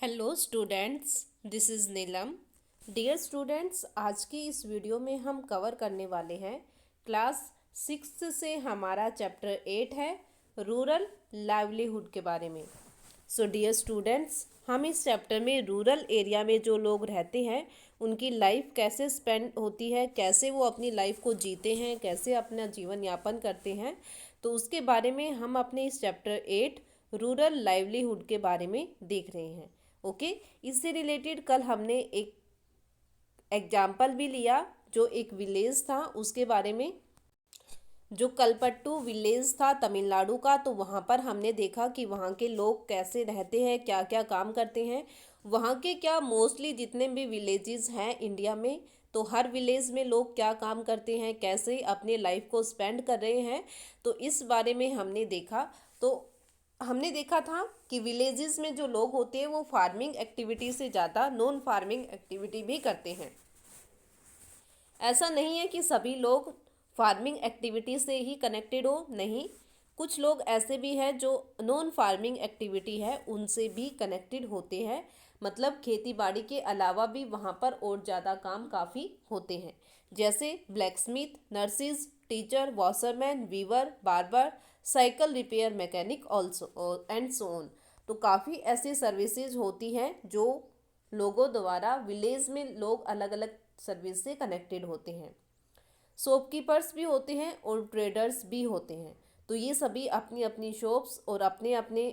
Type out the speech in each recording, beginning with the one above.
Hello students, this is Neelam. Dear students, आज की इस वीडियो में हम कवर करने वाले हैं क्लास 6 से हमारा चैप्टर 8 है रूरल लाइवलीहुड के बारे में। सो डियर स्टूडेंट्स, हम इस चैप्टर में रूरल एरिया में जो लोग रहते हैं उनकी लाइफ कैसे स्पेंड होती है, कैसे वो अपनी लाइफ को जीते हैं, कैसे अपना जीवन यापन करते हैं, तो उसके बारे में हम अपने इस चैप्टर 8 रूरल लाइवलीहुड के बारे में देख रहे हैं। ओके, इससे रिलेटेड कल हमने एक एग्जाम्पल भी लिया जो एक विलेज था उसके बारे में, जो कलपट्टू विलेज था तमिलनाडु का। तो वहाँ पर हमने देखा कि वहाँ के लोग कैसे रहते हैं, क्या क्या काम करते हैं। वहाँ के क्या मोस्टली जितने भी विलेजेस हैं इंडिया में, तो हर विलेज में लोग क्या काम करते हैं, कैसे अपने लाइफ को स्पेंड कर रहे हैं, तो इस बारे में हमने देखा। तो हमने देखा था कि विलेजेस में जो लोग होते हैं वो फार्मिंग एक्टिविटी से ज़्यादा नॉन फार्मिंग एक्टिविटी भी करते हैं। ऐसा नहीं है कि सभी लोग फार्मिंग एक्टिविटी से ही कनेक्टेड हो, नहीं, कुछ लोग ऐसे भी हैं जो नॉन फार्मिंग एक्टिविटी है उनसे भी कनेक्टेड होते हैं। मतलब खेती बाड़ी के अलावा भी वहाँ पर और ज़्यादा काम काफ़ी होते हैं, जैसे blacksmith, nurses, teacher, washerman, weaver, barber, cycle repair mechanic also and so on. तो काफ़ी ऐसी सर्विसेज होती हैं जो लोगों द्वारा विलेज में लोग अलग अलग सर्विस से कनेक्टेड होते हैं। शॉपकीपर्स भी होते हैं और ट्रेडर्स भी होते हैं। तो ये सभी अपनी अपनी शॉप्स और अपने अपने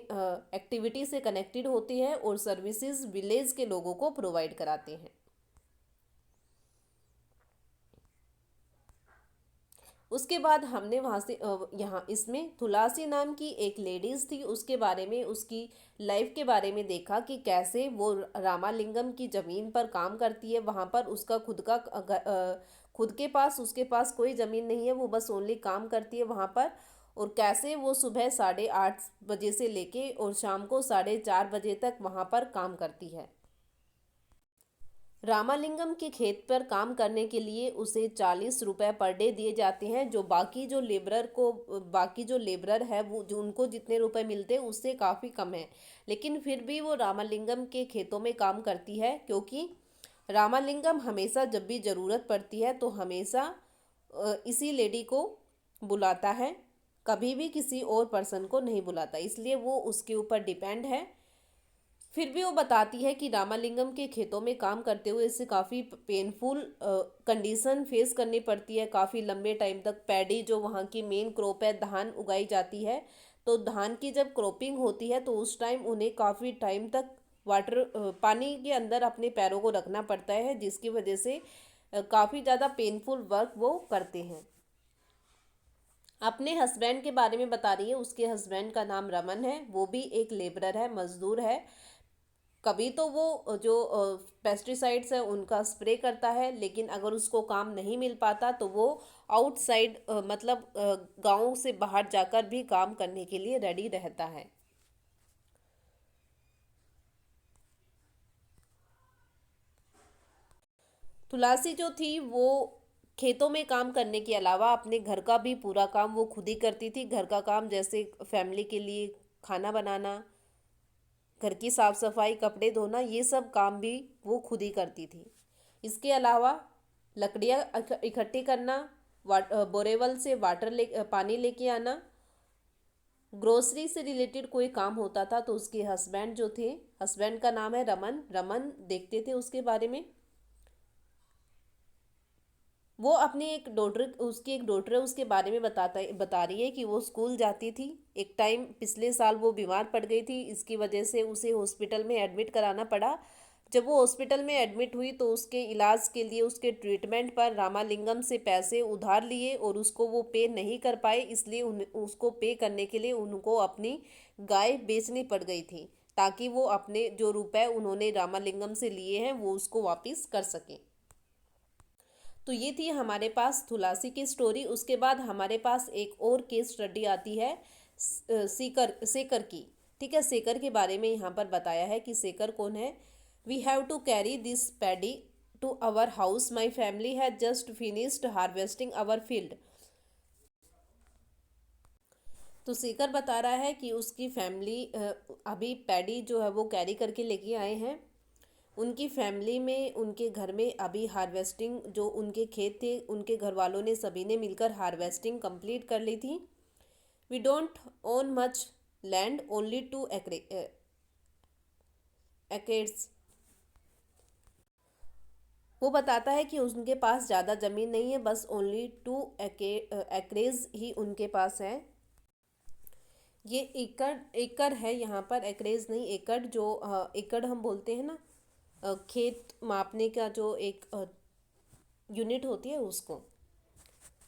एक्टिविटी से कनेक्टेड होते हैं और सर्विसेज विलेज के लोगों को प्रोवाइड कराते हैं। उसके बाद हमने वहाँ से यहाँ इसमें तुलसी नाम की एक लेडीज़ थी, उसके बारे में, उसकी लाइफ के बारे में देखा कि कैसे वो रामालिंगम की ज़मीन पर काम करती है। वहाँ पर उसका खुद के पास उसके पास कोई ज़मीन नहीं है, वो बस ओनली काम करती है वहाँ पर। और कैसे वो सुबह 8:30 बजे से लेके और शाम को 4:30 बजे तक वहाँ पर काम करती है। रामालिंगम के खेत पर काम करने के लिए उसे 40 रुपये पर डे दिए जाते हैं, जो बाकी जो लेबरर है वो जो उनको जितने रुपए मिलते हैं उससे काफ़ी कम है। लेकिन फिर भी वो रामालिंगम के खेतों में काम करती है, क्योंकि रामालिंगम हमेशा जब भी ज़रूरत पड़ती है तो हमेशा इसी लेडी को बुलाता है, कभी भी किसी और पर्सन को नहीं बुलाता, इसलिए वो उसके ऊपर डिपेंड है। फिर भी वो बताती है कि रामालिंगम के खेतों में काम करते हुए इससे काफ़ी पेनफुल कंडीशन फेस करनी पड़ती है। काफ़ी लंबे टाइम तक पैडी, जो वहाँ की मेन क्रॉप है, धान उगाई जाती है। तो धान की जब क्रॉपिंग होती है तो उस टाइम उन्हें काफ़ी टाइम तक पानी के अंदर अपने पैरों को रखना पड़ता है, जिसकी वजह से काफ़ी ज़्यादा पेनफुल वर्क वो करते हैं। अपने हस्बैंड के बारे में बता रही है। उसके हस्बैंड का नाम रमन है, वो भी एक लेबरर है, मजदूर है। कभी तो वो जो पेस्टिसाइड्स है उनका स्प्रे करता है, लेकिन अगर उसको काम नहीं मिल पाता तो वो आउटसाइड मतलब गांव से बाहर जाकर भी काम करने के लिए रेडी रहता है। तुलसी जो थी वो खेतों में काम करने के अलावा अपने घर का भी पूरा काम वो खुद ही करती थी। घर का काम जैसे फैमिली के लिए खाना बनाना, घर की साफ सफाई, कपड़े धोना, ये सब काम भी वो खुद ही करती थी। इसके अलावा लकड़ियाँ इकट्ठी करना, बोरेवल से पानी लेके आना, ग्रोसरी से रिलेटेड कोई काम होता था तो उसके हस्बैंड जो थे, हस्बैंड का नाम है रमन, रमन देखते थे उसके बारे में। वो अपनी उसकी एक डॉटर है, उसके बारे में बता रही है कि वो स्कूल जाती थी। एक टाइम पिछले साल वो बीमार पड़ गई थी, इसकी वजह से उसे हॉस्पिटल में एडमिट कराना पड़ा। जब वो हॉस्पिटल में एडमिट हुई तो उसके इलाज के लिए, उसके ट्रीटमेंट पर रामालिंगम से पैसे उधार लिए और उसको वो पे नहीं कर पाए, इसलिए उसको पे करने के लिए उनको अपनी गाय बेचनी पड़ गई थी, ताकि वो अपने जो रुपए उन्होंने रामालिंगम से लिए हैं वो उसको वापस कर सकें। तो ये थी हमारे पास तुलसी की स्टोरी। उसके बाद हमारे पास एक और केस स्टडी आती है सीकर सेकर की। ठीक है, सेकर के बारे में यहाँ पर बताया है कि सेकर कौन है। We have to carry this paddy to our house, my family has just finished harvesting our field. तो शेखर बता रहा है कि उसकी फैमिली अभी पैडी जो है वो कैरी करके लेके आए हैं। उनकी फैमिली में, उनके घर में अभी हार्वेस्टिंग, जो उनके खेत थे उनके घर वालों ने सभी ने मिलकर हार्वेस्टिंग कंप्लीट कर ली थी। We don't own much land, only 2 acres। वो बताता है कि उनके पास ज़्यादा ज़मीन नहीं है, बस ओनली 2 acres ही उनके पास है। ये एकड़ एकड़ है, यहाँ पर एक्रेज नहीं, एकड़। जो एकड़ हम बोलते हैं ना, खेत मापने का जो एक यूनिट होती है उसको।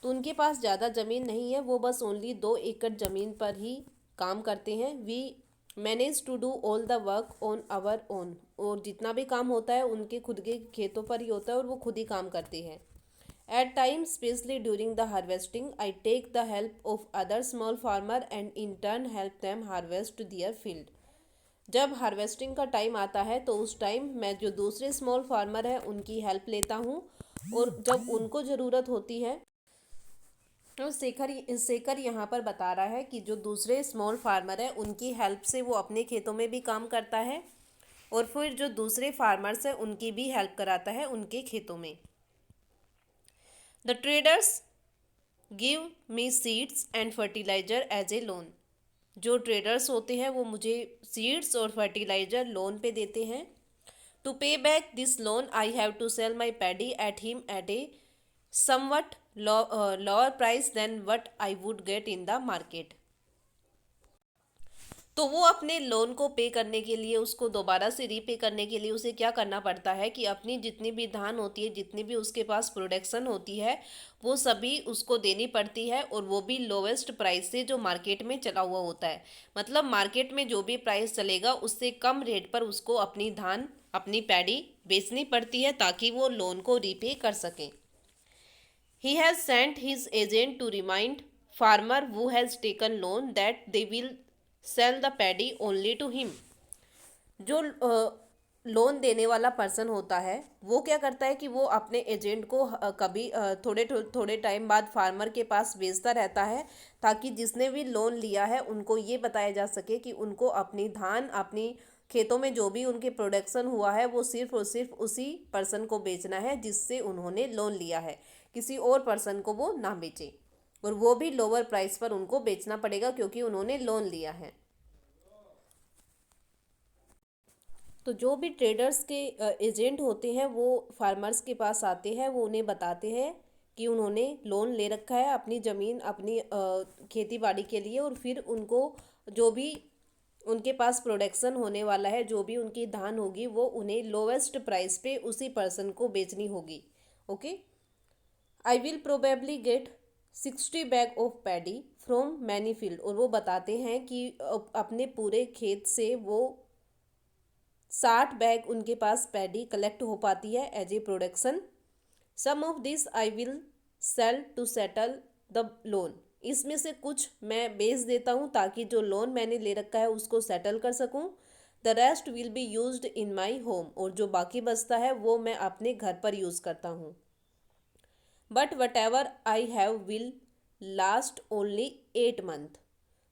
तो उनके पास ज़्यादा ज़मीन नहीं है, वो बस ओनली 2 एकड़ ज़मीन पर ही काम करते हैं। We manage to do all the work on our own. और जितना भी काम होता है उनके खुद के खेतों पर ही होता है और वो खुद ही काम करते हैं। At times, especially during the harvesting, I take the help of other small farmer and in turn help them harvest their field. जब हार्वेस्टिंग का टाइम आता है तो उस टाइम मैं जो दूसरे स्मॉल फार्मर हैं उनकी हेल्प लेता हूँ, और जब उनको ज़रूरत होती है तो शेखर यहाँ पर बता रहा है कि जो दूसरे स्मॉल फार्मर हैं उनकी हेल्प से वो अपने खेतों में भी काम करता है, और फिर जो दूसरे फार्मर्स हैं उनकी भी हेल्प कराता है उनके खेतों में। The traders give me seeds and fertiliser as a loan. जो ट्रेडर्स होते हैं वो मुझे सीड्स और फर्टिलाइजर लोन पे देते हैं। To pay back this loan I have to sell my paddy at him at a somewhat lower price than what I would get in the market. तो वो अपने लोन को पे करने के लिए, उसको दोबारा से रीपे करने के लिए उसे क्या करना पड़ता है कि अपनी जितनी भी धान होती है, जितनी भी उसके पास प्रोडक्शन होती है, वो सभी उसको देनी पड़ती है, और वो भी लोवेस्ट प्राइस से जो मार्केट में चला हुआ होता है। मतलब मार्केट में जो भी प्राइस चलेगा उससे कम रेट पर उसको अपनी धान, अपनी पैडी बेचनी पड़ती है ताकि वो लोन को रीपे कर सकें। He has sent his agent to remind farmer who has taken loan that they will sell the paddy only to him. जो लोन देने वाला पर्सन होता है वो क्या करता है कि वो अपने एजेंट को कभी थोड़े टाइम बाद फार्मर के पास भेजता रहता है, ताकि जिसने भी लोन लिया है उनको ये बताया जा सके कि उनको अपनी धान, अपनी खेतों में जो भी उनके प्रोडक्शन हुआ है वो सिर्फ और सिर्फ उसी पर्सन को बेचना है जिससे उन्होंने लोन लिया है, किसी और पर्सन को वो ना बेचे, और वो भी लोअर प्राइस पर उनको बेचना पड़ेगा क्योंकि उन्होंने लोन लिया है। तो जो भी ट्रेडर्स के एजेंट होते हैं वो फार्मर्स के पास आते हैं, वो उन्हें बताते हैं कि उन्होंने लोन ले रखा है अपनी ज़मीन, अपनी खेती बाड़ी के लिए, और फिर उनको जो भी उनके पास प्रोडक्शन होने वाला है, जो भी उनकी धान होगी, वो उन्हें लोवेस्ट प्राइस पे उसी पर्सन को बेचनी होगी। Okay, I will probably get 60 bag of paddy from many field. और वो बताते हैं कि अपने पूरे खेत से वो 60 बैग उनके पास पैडी कलेक्ट हो पाती है as a production. Some of this I will sell to settle the loan. इसमें से कुछ मैं बेच देता हूँ ताकि जो लोन मैंने ले रखा है उसको सेटल कर सकूँ। The rest will be used in my home. और जो बाकी बचता है वो मैं अपने घर पर यूज़ करता हूँ। But what ever I have will last only 8 months,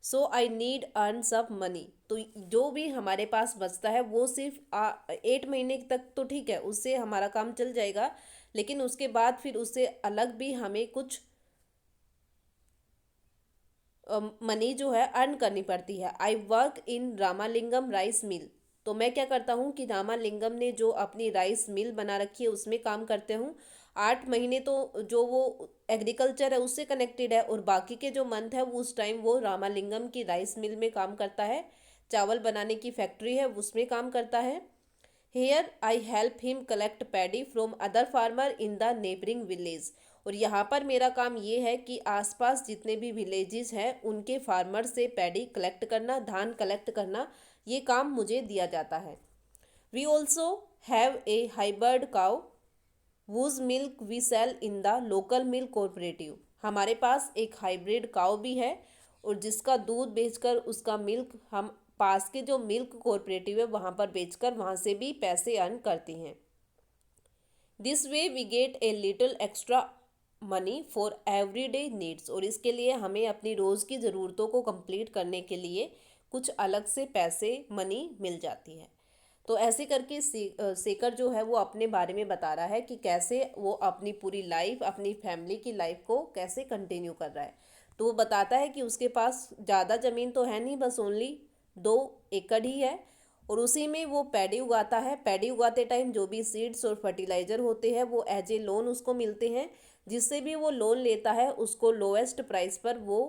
so I need earn सब मनी। तो जो भी हमारे पास बचता है वो सिर्फ 8 महीने तक तो ठीक है, उससे हमारा काम चल जाएगा, लेकिन उसके बाद फिर उससे अलग भी हमें कुछ मनी जो है अर्न करनी पड़ती है। I work in Ramalingam rice mill. तो मैं क्या करता हूँ कि रामालिंगम ने जो अपनी राइस मिल बना रखी है उसमें काम करते हूँ। 8 महीने तो जो वो एग्रीकल्चर है उससे कनेक्टेड है, और बाकी के जो मंथ है उस टाइम वो रामालिंगम की राइस मिल में काम करता है, चावल बनाने की फैक्ट्री है उसमें काम करता है। Here I help him collect paddy from other farmer in the neighbouring village. और यहाँ पर मेरा काम ये है कि आसपास जितने भी विलेजेस हैं उनके फार्मर से पैडी कलेक्ट करना, धान कलेक्ट करना, ये काम मुझे दिया जाता है। We also have a hybrid cow whose milk we sell in the local milk cooperative. हमारे पास एक हाइब्रिड काउ भी है और जिसका दूध बेचकर उसका मिल्क हम पास के जो मिल्क कोऑपरेटिव है वहाँ पर बेचकर वहाँ से भी पैसे अर्न करती हैं। This way we get a little extra money for everyday needs, और इसके लिए हमें अपनी रोज़ की ज़रूरतों को कंप्लीट करने के लिए कुछ अलग से पैसे मनी मिल जाती है। तो ऐसे करके सेकर जो है वो अपने बारे में बता रहा है कि कैसे वो अपनी पूरी लाइफ, अपनी फैमिली की लाइफ को कैसे कंटिन्यू कर रहा है। तो वो बताता है कि उसके पास ज़्यादा ज़मीन तो है नहीं, बस ओनली 2 एकड़ ही है, और उसी में वो पैडी उगाता है। पैडी उगाते टाइम जो भी सीड्स और फर्टिलाइज़र होते हैं वो एज ए लोन उसको मिलते हैं, जिससे भी वो लोन लेता है उसको लोएस्ट प्राइस पर वो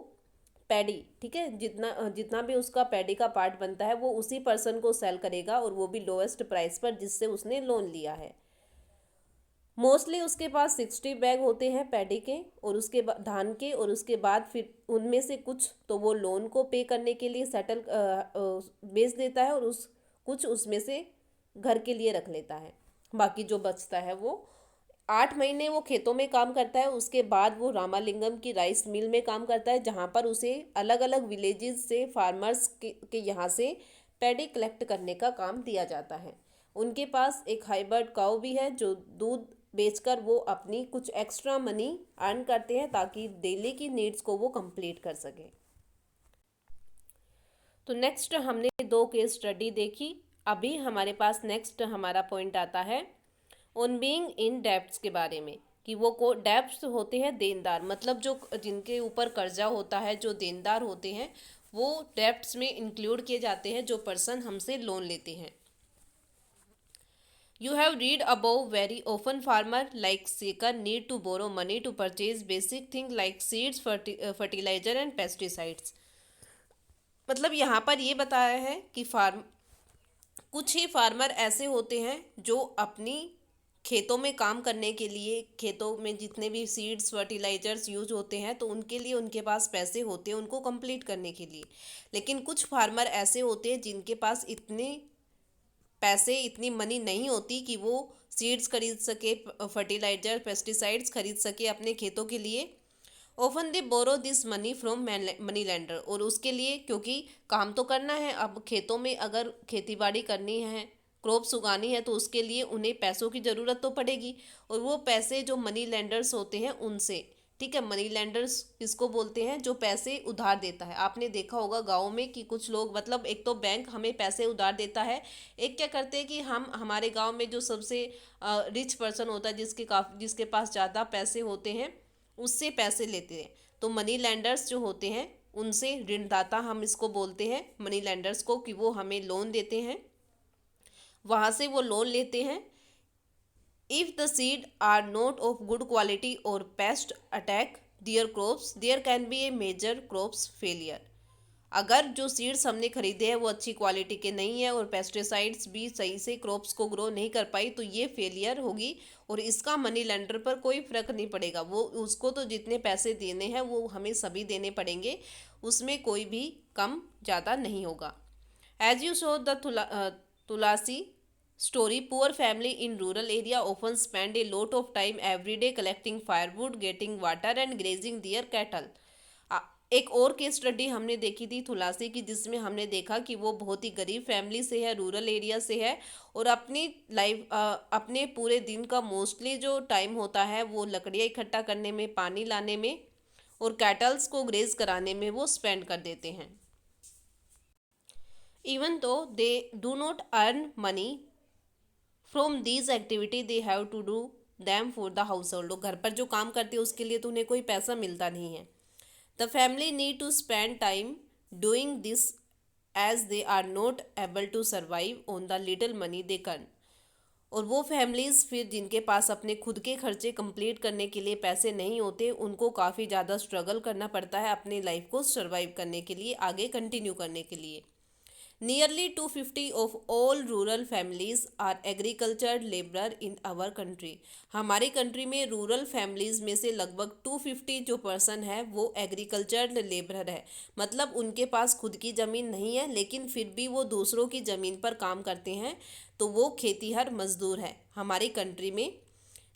पैडी, ठीक है, जितना जितना भी उसका पैडी का पार्ट बनता है वो उसी पर्सन को सेल करेगा, और वो भी लोएस्ट प्राइस पर जिससे उसने लोन लिया है। मोस्टली उसके पास 60 बैग होते हैं पैडी के और उसके बाद धान के, और उसके बाद फिर उनमें से कुछ तो वो लोन को पे करने के लिए सेटल बेच देता है, और उस कुछ उसमें से घर के लिए रख लेता है। बाकी जो बचता है वो 8 महीने वो खेतों में काम करता है। उसके बाद वो रामालिंगम की राइस मिल में काम करता है, जहाँ पर उसे अलग अलग विलेजेस से फार्मर्स के यहाँ से पैडी कलेक्ट करने का काम दिया जाता है। उनके पास एक हाइब्रिड काऊ भी है जो दूध बेचकर वो अपनी कुछ एक्स्ट्रा मनी अर्न करते हैं ताकि डेली की नीड्स को वो कंप्लीट कर सकें। तो नेक्स्ट हमने 2 केस स्टडी देखी। अभी हमारे पास नेक्स्ट हमारा पॉइंट आता है ऑन बीइंग इन डेब्ट्स के बारे में, कि वो को डेब्ट्स होते हैं देनदार, मतलब जो जिनके ऊपर कर्जा होता है, जो देनदार होते हैं वो डेब्ट्स में इंक्लूड किए जाते हैं, जो पर्सन हमसे लोन लेते हैं। You have read above very often farmer like seeker need to borrow money to purchase basic things like seeds, fertilizer and pesticides। मतलब यहाँ पर ये बताया है कि कुछ ही फार्मर ऐसे होते हैं जो अपनी खेतों में काम करने के लिए, खेतों में जितने भी सीड्स फर्टिलाइजर्स यूज होते हैं तो उनके लिए उनके पास पैसे होते हैं उनको कंप्लीट करने के लिए। लेकिन कुछ फार्मर ऐसे होते हैं जिनके पास इतने पैसे, इतनी मनी नहीं होती कि वो सीड्स खरीद सके, फर्टिलाइजर पेस्टिसाइड्स खरीद सके अपने खेतों के लिए। Often they borrow this money from money lender, और उसके लिए क्योंकि काम तो करना है, अब खेतों में अगर खेती बाड़ी करनी है, क्रॉप्स उगानी है, तो उसके लिए उन्हें पैसों की ज़रूरत तो पड़ेगी, और वो पैसे जो मनी लेंडर्स होते हैं उनसे, ठीक है। मनी लेंडर्स किसको बोलते हैं? जो पैसे उधार देता है। आपने देखा होगा गाँव में कि कुछ लोग, मतलब एक तो बैंक हमें पैसे उधार देता है, एक क्या करते हैं कि हम हमारे गांव में जो सबसे रिच पर्सन होता है, जिसके पास ज़्यादा पैसे होते हैं, उससे पैसे लेते हैं। तो मनी लेंडर्स जो होते हैं उनसे, ऋणदाता हम इसको बोलते हैं मनी लेंडर्स को, कि वो हमें लोन देते हैं, वहाँ से वो लोन लेते हैं। If the seed are not of good quality or pest attack their crops, there can be a major crops failure। अगर जो सीड्स हमने खरीदे हैं वो अच्छी क्वालिटी के नहीं है और पेस्टिसाइड्स भी सही से क्रॉप्स को ग्रो नहीं कर पाई, तो ये फेलियर होगी, और इसका मनी लेंडर पर कोई फ़र्क नहीं पड़ेगा। वो उसको तो जितने पैसे देने हैं वो हमें सभी देने पड़ेंगे, उसमें कोई भी कम ज़्यादा नहीं होगा। As you show the Tulasi story, poor family in rural area often spend a lot of time every day collecting firewood, getting water and grazing their cattle। एक और केस स्टडी हमने देखी थी तुलसी की, जिसमें हमने देखा कि वो बहुत ही गरीब फैमिली से है, रूरल एरिया से है, और अपनी लाइफ अपने पूरे दिन का मोस्टली जो टाइम होता है वो लकड़ियाँ इकट्ठा करने में, पानी लाने में और कैटल्स को ग्रेज कराने में वो स्पेंड कर देते हैं। Even though they do not earn money from these activity, they have to do them for the house hold. लोग घर पर जो काम करते हैं उसके लिए तो उन्हें कोई पैसा मिलता नहीं है। The family need to spend time doing this as they are not able to survive on the little money they earn. और वो फैमिलीज़ फिर जिनके पास अपने खुद के खर्चे कंप्लीट करने के लिए पैसे नहीं होते, उनको काफ़ी ज़्यादा स्ट्रगल करना पड़ता है अपनी लाइफ को सर्वाइव करने के लिए, आगे कंटिन्यू करने के लिए। Nearly 250 of all rural families are agriculture laborer in our country। हमारी कंट्री में रूरल फैमिलीज़ में से लगभग 250 जो पर्सन है वो एग्रीकल्चर लेबरर है, मतलब उनके पास खुद की ज़मीन नहीं है लेकिन फिर भी वो दूसरों की ज़मीन पर काम करते हैं, तो वो खेतीहर मजदूर है हमारी कंट्री में।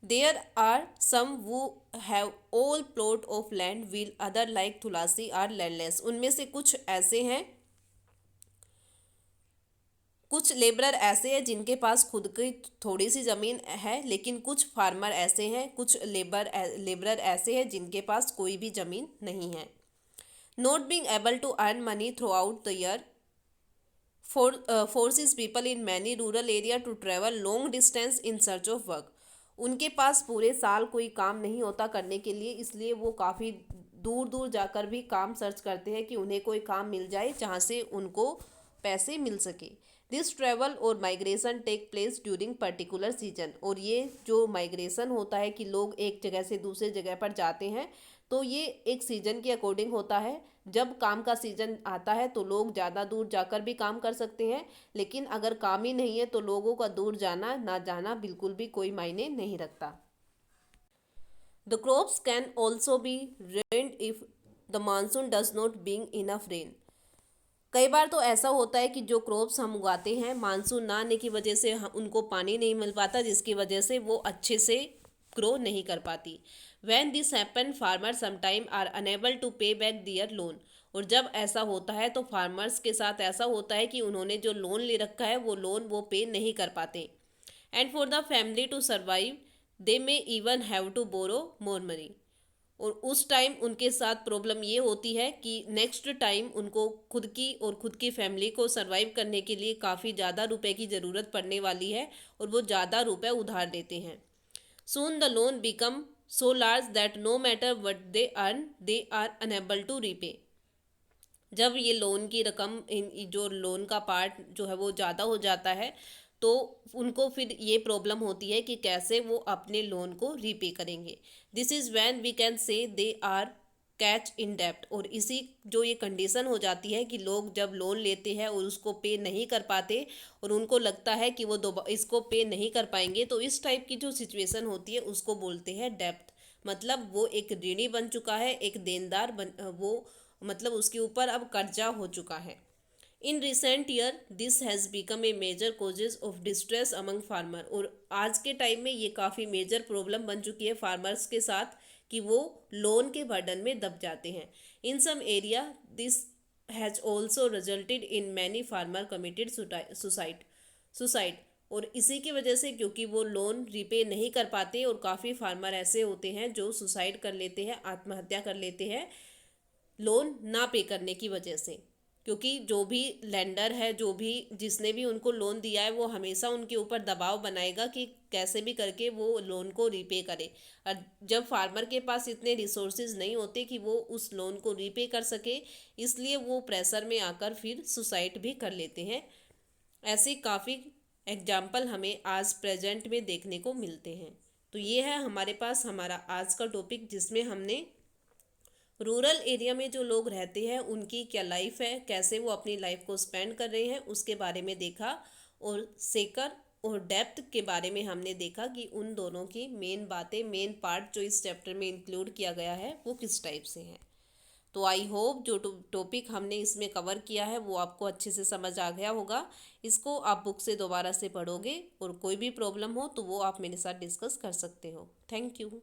There are some who have all plot of land while other like Tulsi are landless। उनमें से कुछ ऐसे हैं, कुछ लेबरर ऐसे हैं जिनके पास खुद की थोड़ी सी ज़मीन है, लेकिन कुछ फार्मर ऐसे हैं, कुछ लेबरर ऐसे हैं जिनके पास कोई भी ज़मीन नहीं है। Not being able to earn money throughout the year forces people in many rural area to travel long distance in search of work। उनके पास पूरे साल कोई काम नहीं होता करने के लिए, इसलिए वो काफ़ी दूर दूर जाकर भी काम सर्च करते हैं कि उन्हें कोई काम मिल जाए जहाँ से उनको पैसे मिल सके। दिस ट्रैवल और migration take place during particular season. और ये जो माइग्रेशन होता है कि लोग एक जगह से दूसरे जगह पर जाते हैं, तो ये एक सीजन के अकॉर्डिंग होता है। जब काम का सीजन आता है तो लोग ज़्यादा दूर जाकर भी काम कर सकते हैं, लेकिन अगर काम ही नहीं है तो लोगों का दूर जाना ना जाना बिल्कुल भी कोई मायने नहीं रखता। The crops can also be ruined if the monsoon does not bring enough rain. कई बार तो ऐसा होता है कि जो क्रॉप्स हम उगाते हैं, मानसून ना आने की वजह से उनको पानी नहीं मिल पाता, जिसकी वजह से वो अच्छे से ग्रो नहीं कर पाती। When this happen farmer sometime are unable to pay back their loan. और जब ऐसा होता है तो फार्मर्स के साथ ऐसा होता है कि उन्होंने जो लोन ले रखा है वो लोन वो पे नहीं कर पाते। And for the family to survive they may even have to borrow more money. और उस टाइम उनके साथ प्रॉब्लम ये होती है कि नेक्स्ट टाइम उनको खुद की और खुद की फैमिली को सरवाइव करने के लिए काफ़ी ज़्यादा रुपए की ज़रूरत पड़ने वाली है और वो ज़्यादा रुपए उधार देते हैं। Soon the loan become so large that no matter what they earn they are unable to repay. जब ये लोन की रकम जो लोन का पार्ट जो है वो ज़्यादा हो जाता है, तो उनको फिर ये प्रॉब्लम होती है कि कैसे वो अपने लोन को रीपे करेंगे। This is when we can say they are catch in डेप्ट। और इसी जो ये कंडीशन हो जाती है कि लोग जब लोन लेते हैं और उसको पे नहीं कर पाते और उनको लगता है कि वो इसको पे नहीं कर पाएंगे, तो इस टाइप की जो सिचुएशन होती है उसको बोलते हैं डेप्थ। मतलब वो एक ऋणी बन चुका है, एक देनदार वो मतलब उसके ऊपर अब कर्जा हो चुका है। In recent year this has become a major causes of distress among farmer. और आज के टाइम में ये काफ़ी मेजर प्रॉब्लम बन चुकी है फार्मर्स के साथ कि वो लोन के बर्डन में दब जाते हैं। In some area this has also resulted in many farmer committed suicide. और इसी की वजह से, क्योंकि वो लोन रिपे नहीं कर पाते, और काफ़ी फार्मर ऐसे होते हैं जो सुसाइड कर लेते हैं, आत्महत्या कर लेते हैं लोन ना पे करने की वजह से। क्योंकि जो भी लेंडर है, जो भी जिसने भी उनको लोन दिया है, वो हमेशा उनके ऊपर दबाव बनाएगा कि कैसे भी करके वो लोन को रीपे करे। और जब फार्मर के पास इतने रिसोर्सेज नहीं होते कि वो उस लोन को रीपे कर सके, इसलिए वो प्रेशर में आकर फिर सुसाइड भी कर लेते हैं। ऐसे काफ़ी एग्जाम्पल हमें आज प्रेजेंट में देखने को मिलते हैं। तो ये है हमारे पास हमारा आज का टॉपिक, जिसमें हमने रूरल एरिया में जो लोग रहते हैं उनकी क्या लाइफ है, कैसे वो अपनी लाइफ को स्पेंड कर रहे हैं, उसके बारे में देखा। और सेकर और डेप्थ के बारे में हमने देखा कि उन दोनों की मेन बातें, मेन पार्ट जो इस चैप्टर में इंक्लूड किया गया है वो किस टाइप से हैं। तो आई होप जो टॉपिक हमने इसमें कवर किया है वो आपको अच्छे से समझ आ गया होगा। इसको आप बुक से दोबारा से पढ़ोगे और कोई भी प्रॉब्लम हो तो वो आप मेरे साथ डिस्कस कर सकते हो। Thank you.